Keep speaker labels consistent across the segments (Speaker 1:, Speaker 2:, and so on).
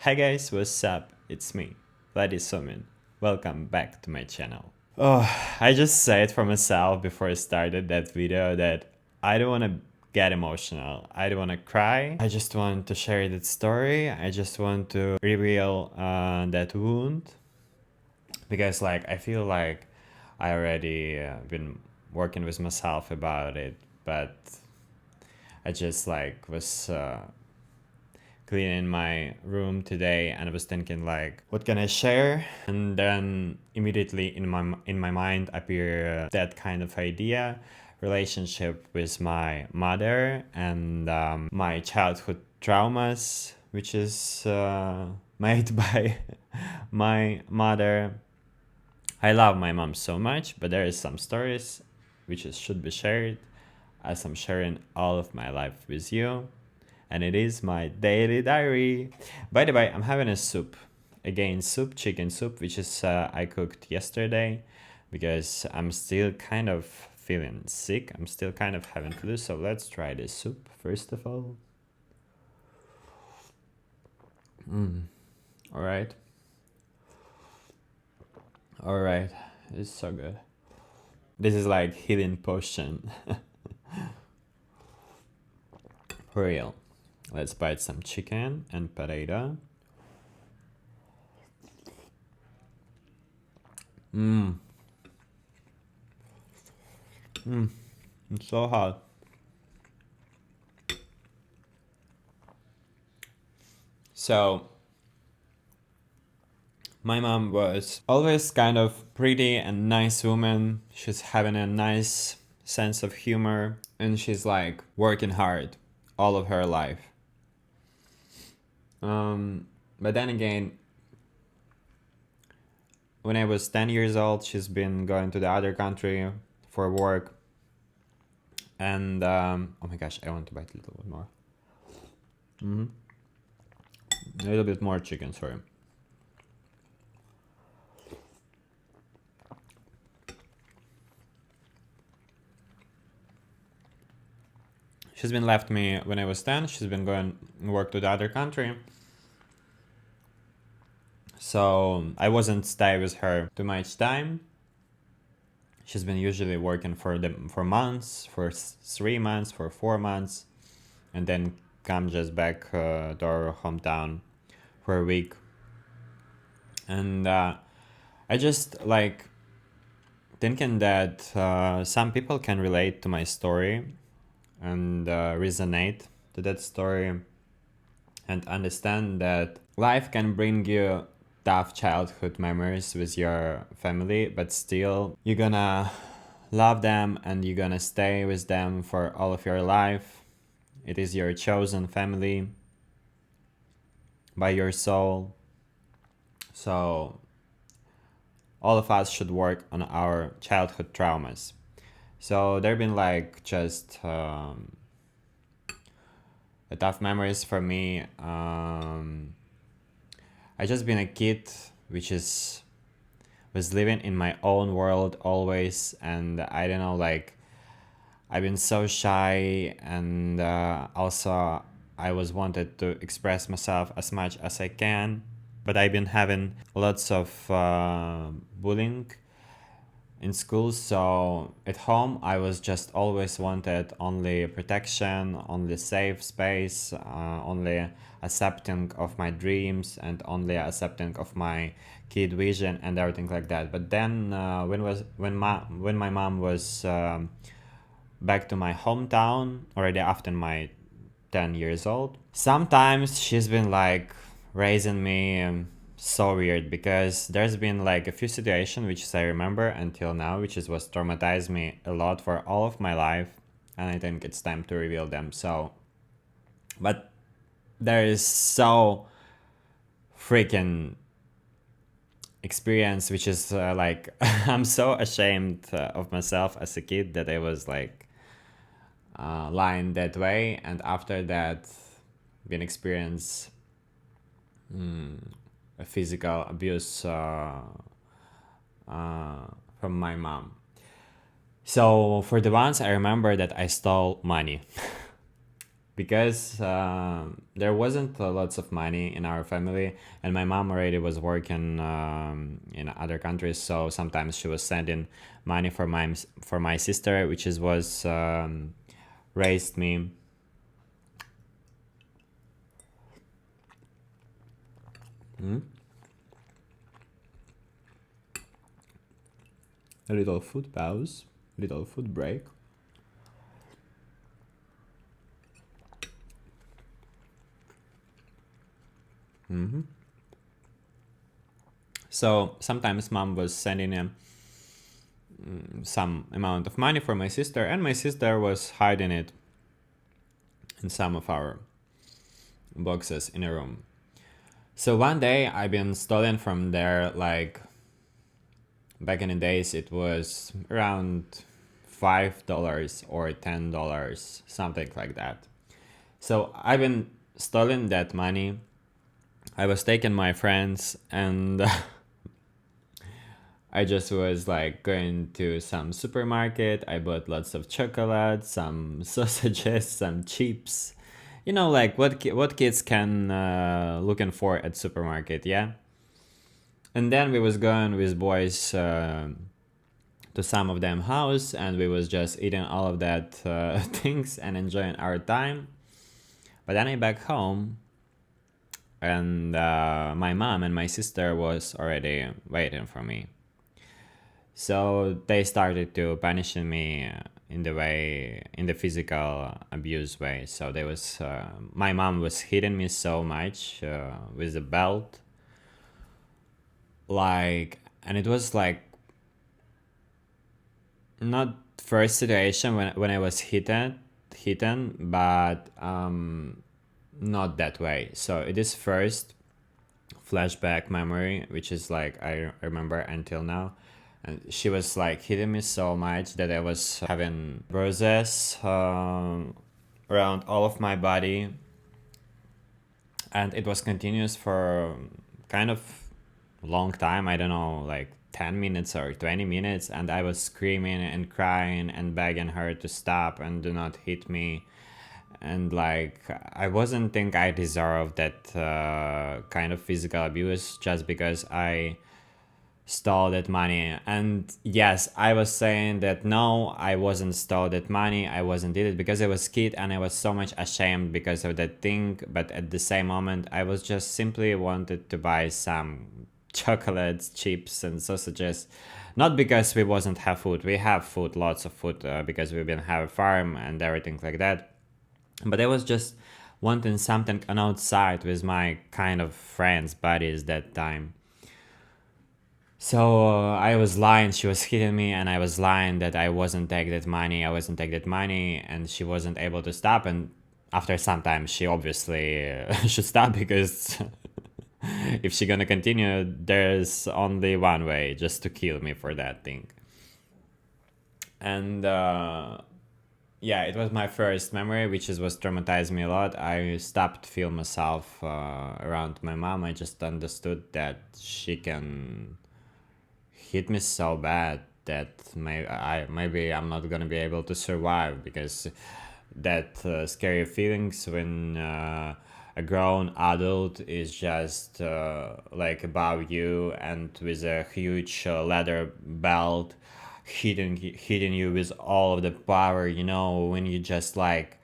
Speaker 1: Hi guys, what's up? It's me, Vladis Somin. Welcome back to my channel. Oh, I just said for myself before I started that video that I don't want to get emotional. I don't want to cry. I just want to share that story. I just want to reveal that wound because I feel like I already been working with myself about it, but I just was cleaning my room today and I was thinking what can I share, and then immediately in my mind appear that kind of idea, relationship with my mother and my childhood traumas, which is made by my mother. I love my mom so much, but there is some stories should be shared as I'm sharing all of my life with you, and it is my daily diary. By the way, I'm having a soup. Again, soup, chicken soup, which is I cooked yesterday because I'm still kind of feeling sick. I'm still kind of having flu, so let's try this soup first of all. All right. All right. It's so good. This is like healing potion. For real. Let's bite some chicken and potato. It's so hot. So, my mom was always kind of pretty and nice woman. She's having a nice sense of humor and she's working hard all of her life. But then again, when I was 10 years old, she's been going to the other country for work. And oh my gosh, I want to bite a little bit more. A little bit more chicken, sorry. She's been left me when I was 10. She's been going work to the other country. So I wasn't stay with her too much time. She's been usually working for months, for 3 months, for 4 months, and then come just back to our hometown for a week. And I just thinking that some people can relate to my story and resonate to that story and understand that life can bring you tough childhood memories with your family, but still you're gonna love them and you're gonna stay with them for all of your life. It is your chosen family by your soul. So all of us should work on our childhood traumas. So there have been just tough memories for me. I just been a kid was living in my own world always, and I don't know, I've been so shy, and also I was wanted to express myself as much as I can, but I've been having lots of bullying in school. So at home I was just always wanted only protection, only safe space, only accepting of my dreams and only accepting of my kid vision and everything like that. But then when my mom was back to my hometown already after my 10 years old, sometimes she's been raising me so weird, because there's been a few situations which I remember until now, which is was traumatized me a lot for all of my life, and I think it's time to reveal them. So, but there is so freaking experience which is I'm so ashamed of myself as a kid that I was lying that way, and after that been experience a physical abuse from my mom. So for the ones I remember that I stole money. because there wasn't lots of money in our family, and my mom already was working in other countries, so sometimes she was sending money for my sister, which is was raised me. A little food pause, little food break. So sometimes mom was sending him some amount of money for my sister, and my sister was hiding it in some of our boxes in a room. So one day I've been stolen from there, like back in the days it was around $5 or $10, something like that. So I've been stolen that money. I was taking my friends, and I just was like going to some supermarket. I bought lots of chocolate, some sausages, some chips. You know, like what kids can looking for at supermarket, yeah. And then we was going with boys to some of them house, and we was just eating all of that things and enjoying our time. But then I back home, and my mom and my sister was already waiting for me. So they started to punishing me in the physical abuse way. So there was my mom was hitting me so much with a belt, like, and it was like not first situation when I was hidden, but not that way. So it is first flashback memory, which is like I remember until now. And she was like hitting me so much that I was having bruises around all of my body, and it was continuous for kind of long time. I don't know, like 10 minutes or 20 minutes, and I was screaming and crying and begging her to stop and do not hit me. And like I wasn't think I deserved that kind of physical abuse just because I stole that money. And yes, I was saying that no, I wasn't stole that money, I wasn't did it because I was kid and I was so much ashamed because of that thing. But at the same moment I was just simply wanted to buy some chocolates, chips and sausages, not because we wasn't have food. We have food, lots of food, because we've been have a farm and everything like that. But I was just wanting something on outside with my kind of friends, buddies that time. So I was lying. She was hitting me, and I was lying that I wasn't take that money. I wasn't take that money, and she wasn't able to stop. And after some time, she obviously should stop because if she gonna continue, there's only one way, just to kill me for that thing. And yeah, it was my first memory, which is was traumatized me a lot. I stopped feel myself around my mom. I just understood that she can hit me so bad that maybe I'm not gonna be able to survive, because that scary feelings when a grown adult is just like above you and with a huge leather belt hitting you with all of the power, you know, when you just like,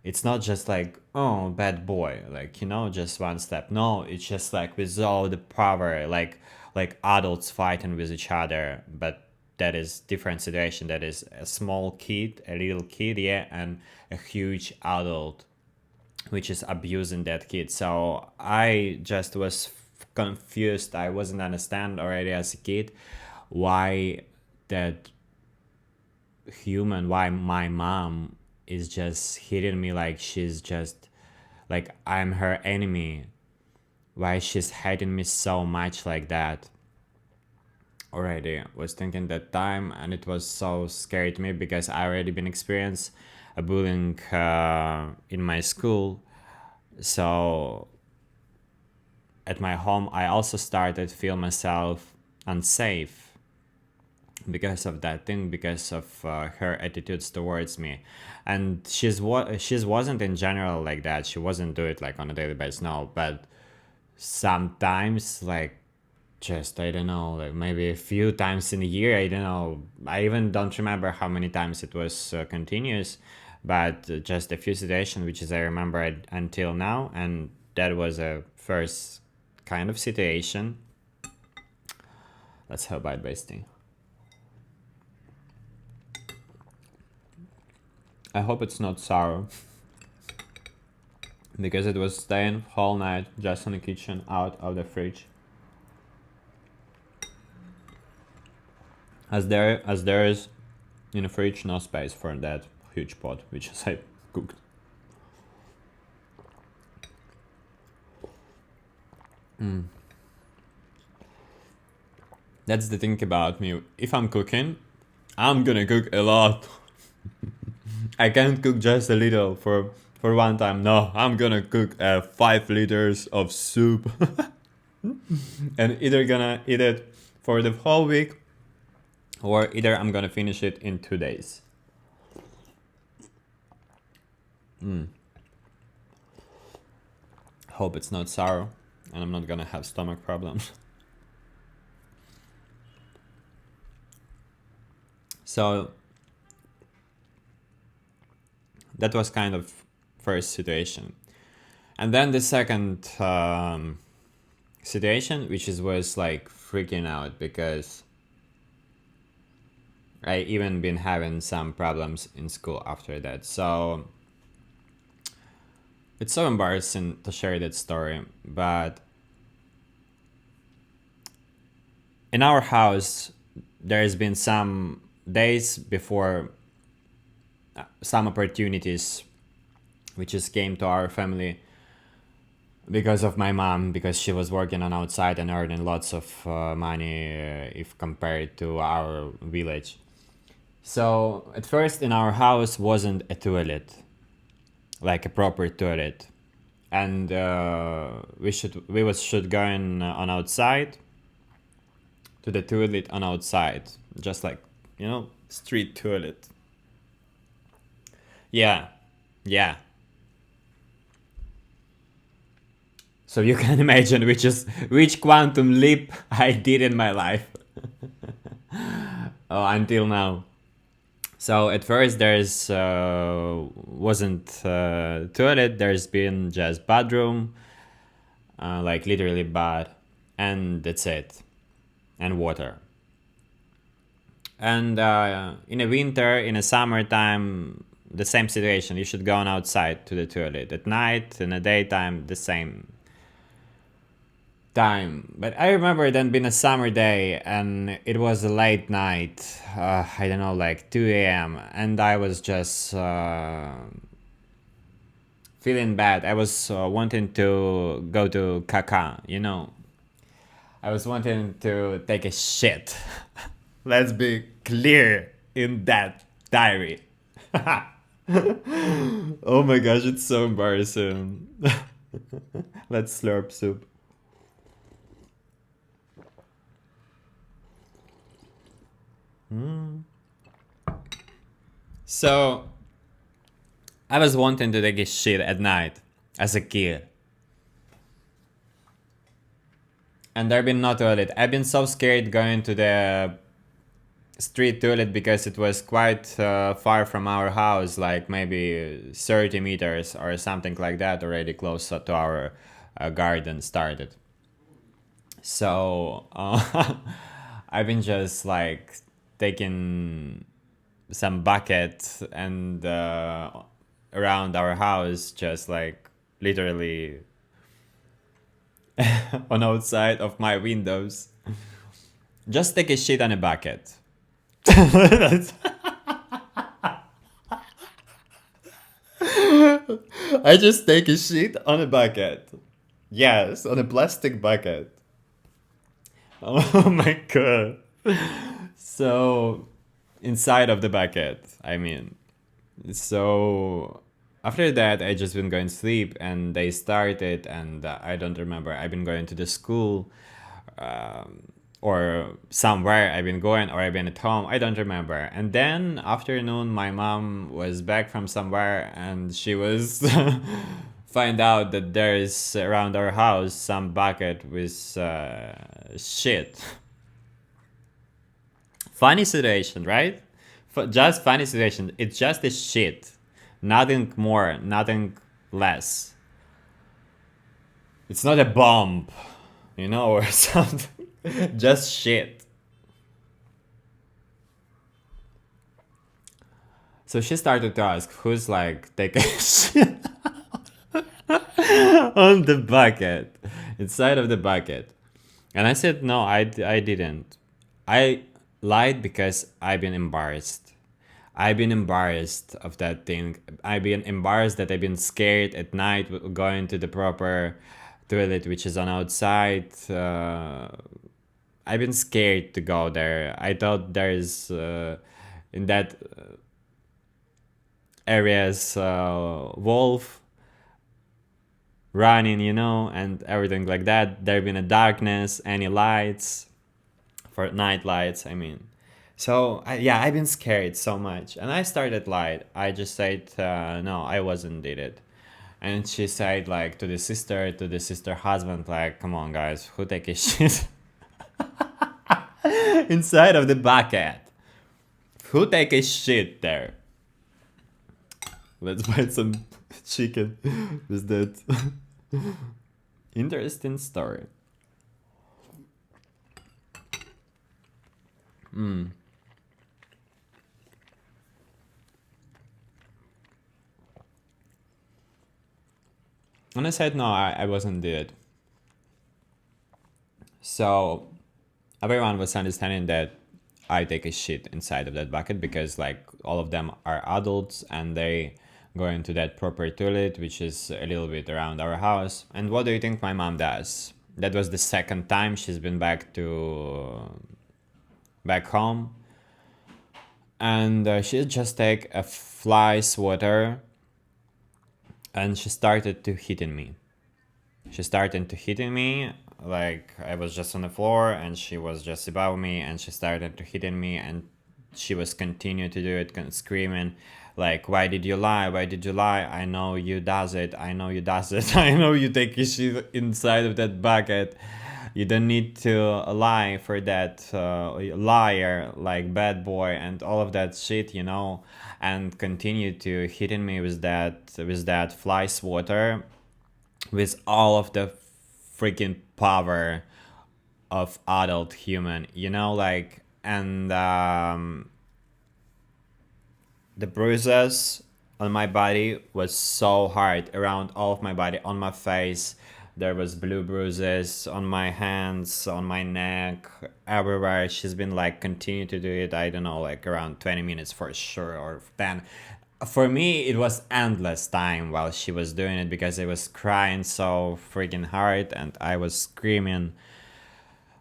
Speaker 1: it's not just like, oh, bad boy, like, you know, just one step. No, it's just like with all the power, like adults fighting with each other. But that is different situation. That is a small kid, a little kid, yeah, and a huge adult which is abusing that kid. So I just was confused. I wasn't understand already as a kid why that human, why my mom is just hitting me like she's just like I'm her enemy. Why she's hating me so much like that. Already was thinking that time, and it was so scary to me because I already been experienced a bullying in my school. So at my home I also started feel myself unsafe. because of that thing, because of her attitudes towards me. And she's wasn't in general like that. She wasn't do it like on a daily basis, no. But sometimes, like, just I don't know, like maybe a few times in a year. I don't know. I even don't remember how many times it was continuous, but just a few situations which is I remember it until now, and that was a first kind of situation. Let's have bite basting. I hope it's not sour. Because it was staying whole night just in the kitchen, out of the fridge. As there is in the fridge no space for that huge pot which is I cooked. That's the thing about me. If I'm cooking, I'm gonna cook a lot. I can't cook just a little for one time. No, I'm gonna cook 5 liters of soup. And either gonna eat it for the whole week, or either I'm gonna finish it in 2 days. Hope it's not sour and I'm not gonna have stomach problems. So that was kind of first situation. And then the second situation, which was like freaking out because I even been having some problems in school after that. So it's so embarrassing to share that story, but in our house, there's been some days before some opportunities which just came to our family because of my mom, because she was working on outside and earning lots of money if compared to our village. So at first in our house wasn't a toilet, like a proper toilet, and we should go on outside to the toilet on outside, just like, you know, street toilet. Yeah, yeah. So you can imagine which quantum leap I did in my life. Until now. So at first there's wasn't toilet. There's been just bathroom, like literally bath, and that's it, and water. And in a winter, in a summertime, the same situation. You should go on outside to the toilet. At night, in the daytime, the same time. But I remember then being a summer day and it was a late night. I don't know, like 2 a.m. And I was just feeling bad. I was wanting to go to caca, you know. I was wanting to take a shit. Let's be clear in that diary. Oh my gosh, it's so embarrassing. Let's slurp soup. So, I was wanting to take a shit at night as a kid. And there been no toilet. I've been so scared going to the street toilet because it was quite far from our house, like maybe 30 meters or something like that, already close to our garden started. So I've been just like taking some bucket and around our house, just like literally on outside of my windows. Just take a shit on a bucket. I just take a shit on a bucket. Yes, on a plastic bucket. Oh my god. So, inside of the bucket, I mean. So, after that, I just been going to sleep and they started, and I don't remember. I've been going to the school. or somewhere I've been going, or I've been at home. I don't remember. And then afternoon, my mom was back from somewhere, and she was find out that there is around our house some bucket with shit. Funny situation, right? Just funny situation. It's just a shit, nothing more, nothing less. It's not a bomb, or something. Just shit. So she started to ask who's like taking shit on the bucket, inside of the bucket. And I said, no, I didn't. I lied because I've been embarrassed. I've been embarrassed of that thing. I've been embarrassed that I've been scared at night going to the proper toilet, which is on outside. I've been scared to go there. I thought there's in that areas wolf running, and everything like that. There been a darkness, any lights for night lights. I mean, so yeah, I've been scared so much, and I started lied. I just said no, I wasn't did it, and she said like to the sister husband, like, come on guys, who take a shit inside of the bucket? Who take a shit there? Let's buy some chicken with that. Interesting story. And I said no, I wasn't did it. So everyone was understanding that I take a shit inside of that bucket because like all of them are adults and they go into that proper toilet, which is a little bit around our house. And what do you think my mom does? That was the second time she's been back home, and she just take a fly swatter and she started to hitting me. She started to hitting me, like I was just on the floor and she was just above me, and she started to hitting me, and she was continuing to do it, screaming like, why did you lie, why did you lie, I know you does it, I know you does it, I know you take your shit inside of that bucket, you don't need to lie for that, liar, like bad boy and all of that shit, and continue to hitting me with that fly swatter with all of the freaking power of adult human, like, and the bruises on my body was so hard around all of my body, on my face. There was blue bruises on my hands, on my neck, everywhere. She's been like continue to do it, I don't know, like around 20 minutes for sure, or 10. For me it was endless time while she was doing it because I was crying so freaking hard and I was screaming.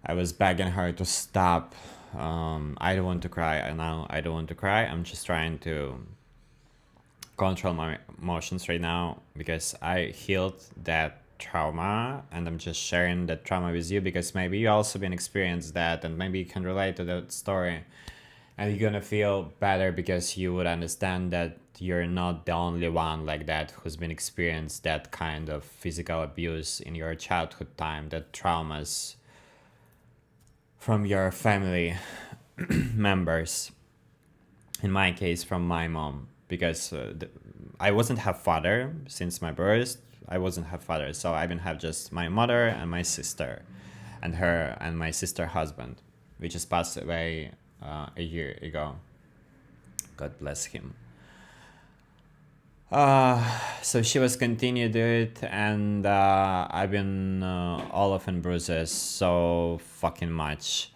Speaker 1: I was begging her to stop. I don't want to cry. I don't want to cry. I'm just trying to control my emotions right now because I healed that trauma, and I'm just sharing that trauma with you because maybe you also been experienced that, and maybe you can relate to that story, and you're gonna feel better because you would understand that you're not the only one like that who's been experienced that kind of physical abuse in your childhood time, that traumas from your family members. In my case, from my mom, because I wasn't have father since my birth. I wasn't have father, so I didn't have just my mother and my sister, and her and my sister husband, which just passed away a year ago. God bless him. So she was continue to it, and I've been all of in bruises so fucking much.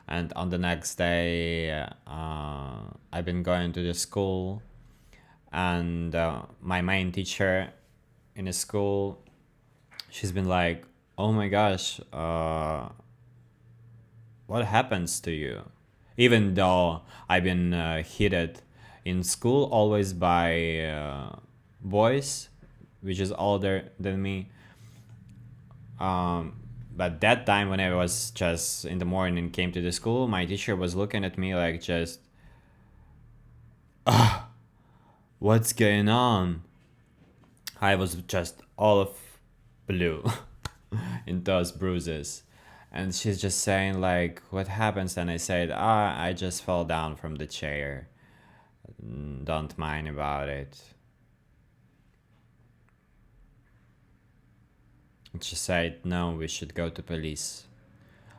Speaker 1: And on the next day, I've been going to the school, and my main teacher in the school, she's been like, "Oh my gosh, what happens to you?" Even though I've been hit in school always by boys, which is older than me. But that time when I was just in the morning came to the school, my teacher was looking at me like just, what's going on? I was just all of blue in those bruises. And she's just saying like, what happens? And I said, I just fell down from the chair. Don't mind about it. And she said, no, we should go to police.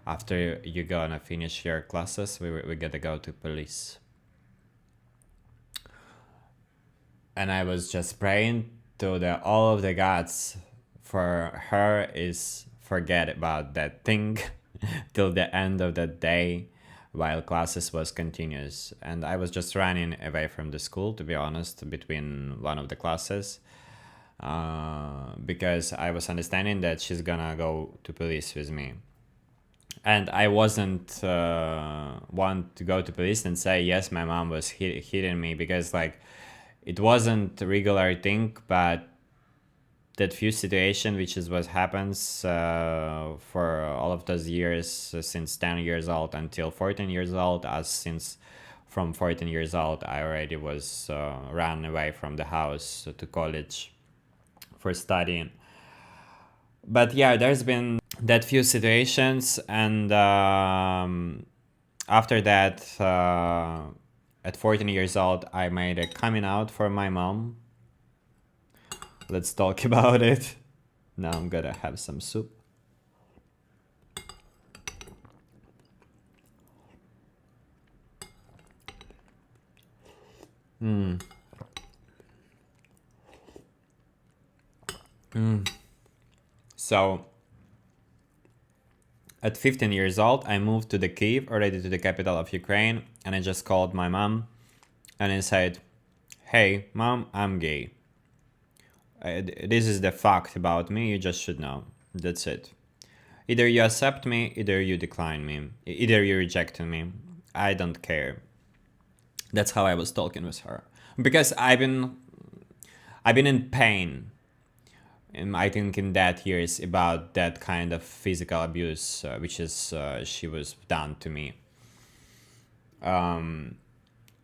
Speaker 1: After you gonna finish your classes, we gotta go to police. And I was just praying to the all of the gods for her is forget about that thing till the end of the day while classes was continuous. And I was just running away from the school, to be honest, between one of the classes, because I was understanding that she's gonna go to police with me. And I wasn't want to go to police and say yes, my mom was hitting me, because like it wasn't a regular thing, but that few situation, which is what happens for all of those years, since 10 years old until 14 years old, as since from 14 years old I already was ran away from the house to college for studying. But yeah, there's been that few situations, and after that, at 14 years old, I made a coming out for my mom. Let's talk about it. Now I'm gonna have some soup. So, at 15 years old, I moved to the Kyiv, already to the capital of Ukraine, and I just called my mom and I said, hey, mom, I'm gay. This is the fact about me, you just should know. That's it. Either you accept me, either you decline me, either you reject me. I don't care. That's how I was talking with her. Because I've been in pain. I think in that years about that kind of physical abuse, which is she was done to me in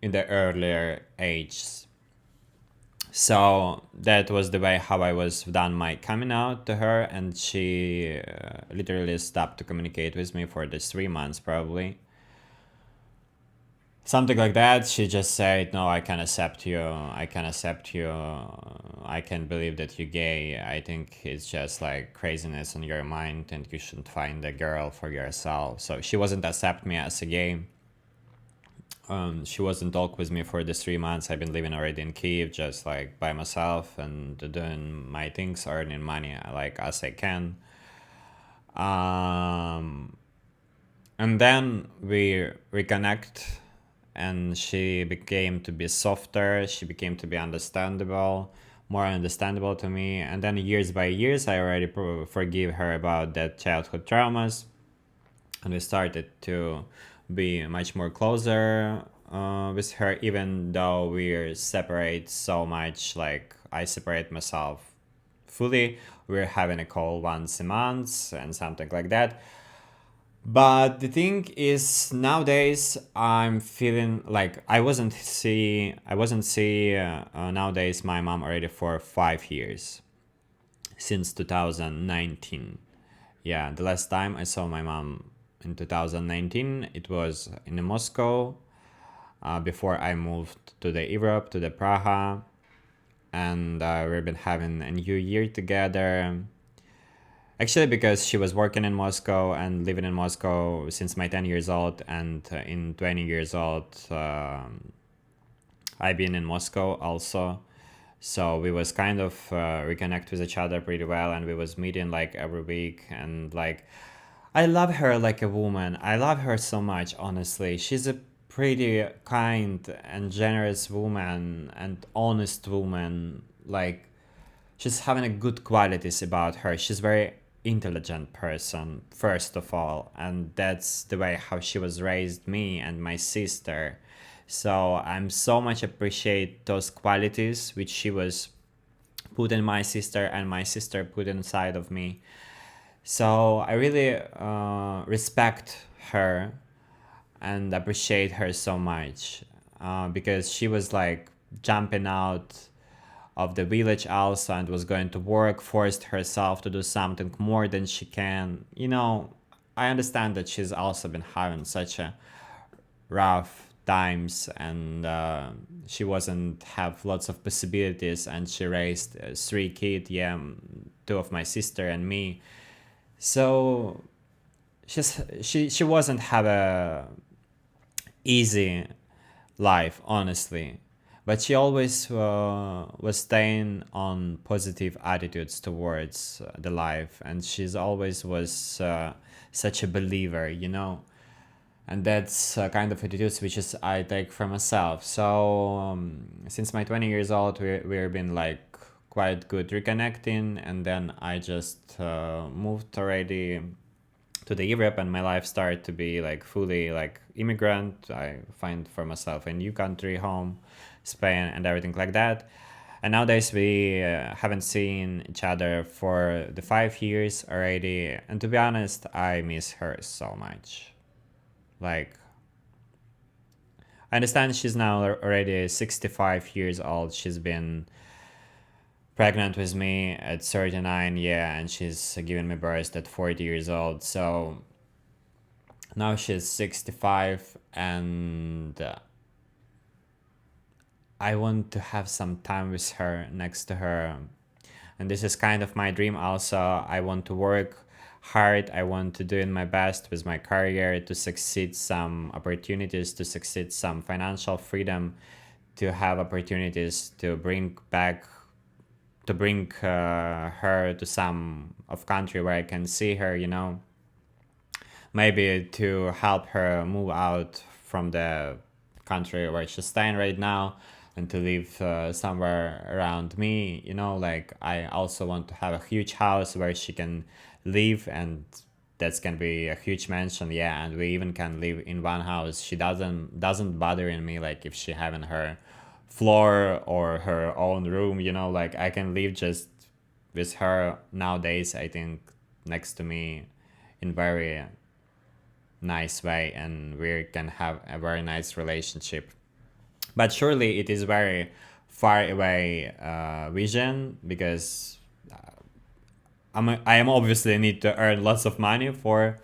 Speaker 1: the earlier ages. So that was the way how I was done my coming out to her, and she literally stopped to communicate with me for this 3 months probably. Something like that. She just said, no, I can accept you, I can accept you, I can believe that you're gay. I think it's just like craziness on your mind and you should find a girl for yourself. So she wasn't accept me as a gay. She wasn't talk with me for the 3 months. I've been living already in Kyiv, just like by myself and doing my things, earning money like as I can. And then we reconnect, and she became to be softer. She became to be understandable, more understandable to me. And then years by years, I already forgive her about that childhood traumas, and we started to be much more closer with her, even though we're separate so much. Like I separate myself fully. We're having a call once a month and something like that. But the thing is, nowadays I'm feeling like I wasn't see nowadays my mom already for 5 years, since 2019. Yeah, the last time I saw my mom in 2019, it was in Moscow, before I moved to the Europe, to the Praha, and we've been having a new year together. Actually, because she was working in Moscow and living in Moscow since my 10 years old, and in 20 years old, I've been in Moscow also. So we was kind of reconnect with each other pretty well, and we was meeting like every week. And like, I love her like a woman. I love her so much, honestly. She's a pretty kind and generous woman and honest woman. Like, she's having a good qualities about her. She's very intelligent person, first of all, and that's the way how she was raised me and my sister. So I'm so much appreciate those qualities which she was put in my sister and my sister put inside of me. So I really respect her and appreciate her so much, because she was like jumping out of the village also and was going to work, forced herself to do something more than she can. I understand that she's also been having such a rough times, and she wasn't have lots of possibilities, and she raised three kids, yeah, two of my sister and me. So she wasn't have a easy life, honestly, but she always was staying on positive attitudes towards the life, and she's always was such a believer, and that's kind of attitudes which is I take from myself. So since my 20 years old, we've been like quite good reconnecting, and then I just moved already to the Europe, and my life started to be like fully like immigrant. I find for myself a new country home, Spain, and everything like that. And nowadays we haven't seen each other for the 5 years already, and to be honest, I miss her so much. Like, I understand she's now already 65 years old. She's been pregnant with me at 39, yeah, and she's given me birth at 40 years old. So now she's 65, and I want to have some time with her, next to her. And this is kind of my dream also. I want to work hard. I want to do in my best with my career to succeed some opportunities, to succeed some financial freedom, to have opportunities to bring her to some of country where I can see her, maybe to help her move out from the country where she's staying right now, and to live somewhere around me. Like, I also want to have a huge house where she can live, and that's can be a huge mansion, yeah, and we even can live in one house. She doesn't bother in me, like if she having her floor or her own room, like I can live just with her nowadays, I think, next to me in very nice way, and we can have a very nice relationship. But surely it is very far away vision, because I am obviously need to earn lots of money for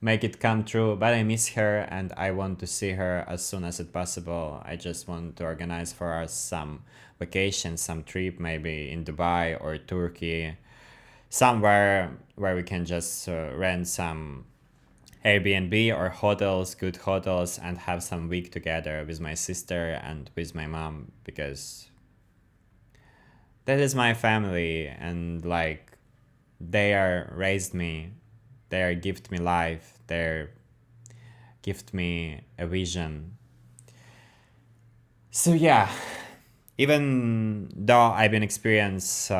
Speaker 1: make it come true. But I miss her, and I want to see her as soon as it possible. I just want to organize for us some vacation, some trip, maybe in Dubai or Turkey, somewhere where we can just rent some Airbnb or hotels, good hotels, and have some week together with my sister and with my mom, because that is my family, and like they are raised me, they are gift me life, they gift me a vision. So yeah, even though I've been experienced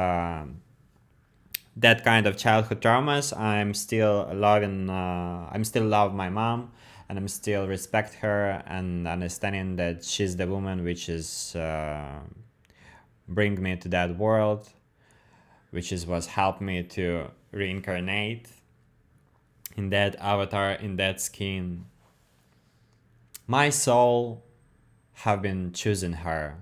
Speaker 1: that kind of childhood traumas, I'm still love my mom, and I'm still respect her, and understanding that she's the woman which is bring me to that world, which is was helped me to reincarnate in that avatar, in that skin. My soul have been choosing her,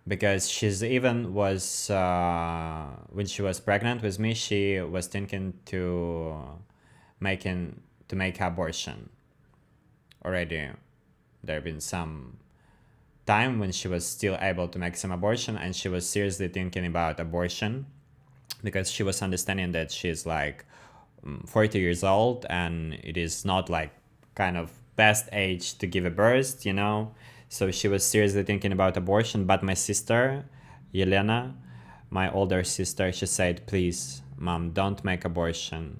Speaker 1: because she's even was when she was pregnant with me, she was thinking making to make abortion already. There been some time when she was still able to make some abortion, and she was seriously thinking about abortion, because she was understanding that she's like 40 years old, and it is not like kind of best age to give a birth, so she was seriously thinking about abortion. But my sister, Yelena, my older sister, she said, please, mom, don't make abortion.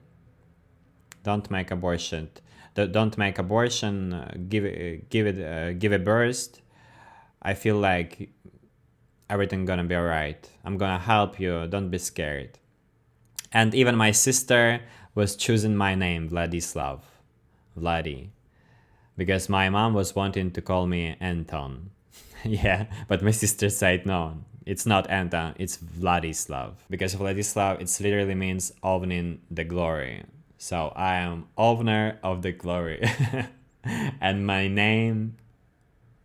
Speaker 1: Don't make abortion. Don't make abortion. Give a birth. I feel like everything gonna be alright. I'm gonna help you. Don't be scared. And even my sister was choosing my name, Vladislav, Vladi, because my mom was wanting to call me Anton. Yeah, but my sister said no. It's not Anton, it's Vladislav. Because Vladislav, it literally means Ovnin the glory. So I am Ovner of the glory. And my name,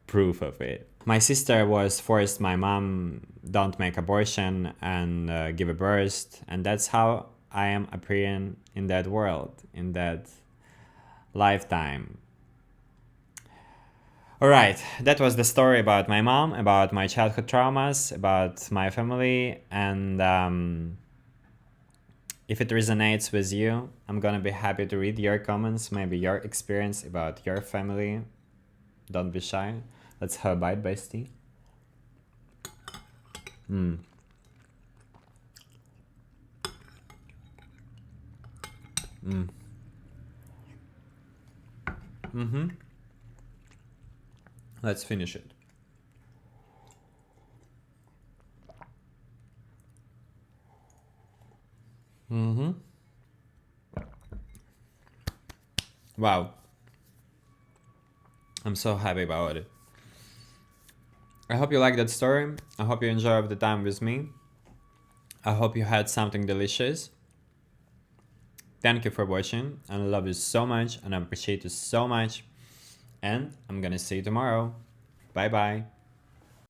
Speaker 1: proof of it. My sister was forced, my mom don't make abortion and give a birth. And that's how I am appearing in that world, in that lifetime. Alright, that was the story about my mom, about my childhood traumas, about my family, and if it resonates with you, I'm gonna be happy to read your comments, maybe your experience about your family. Don't be shy. Let's have a bite, bestie. Let's finish it. Wow. I'm so happy about it. I hope you like that story. I hope you enjoyed the time with me. I hope you had something delicious. Thank you for watching, and I love you so much, and I appreciate you so much. And I'm gonna see you tomorrow. Bye bye.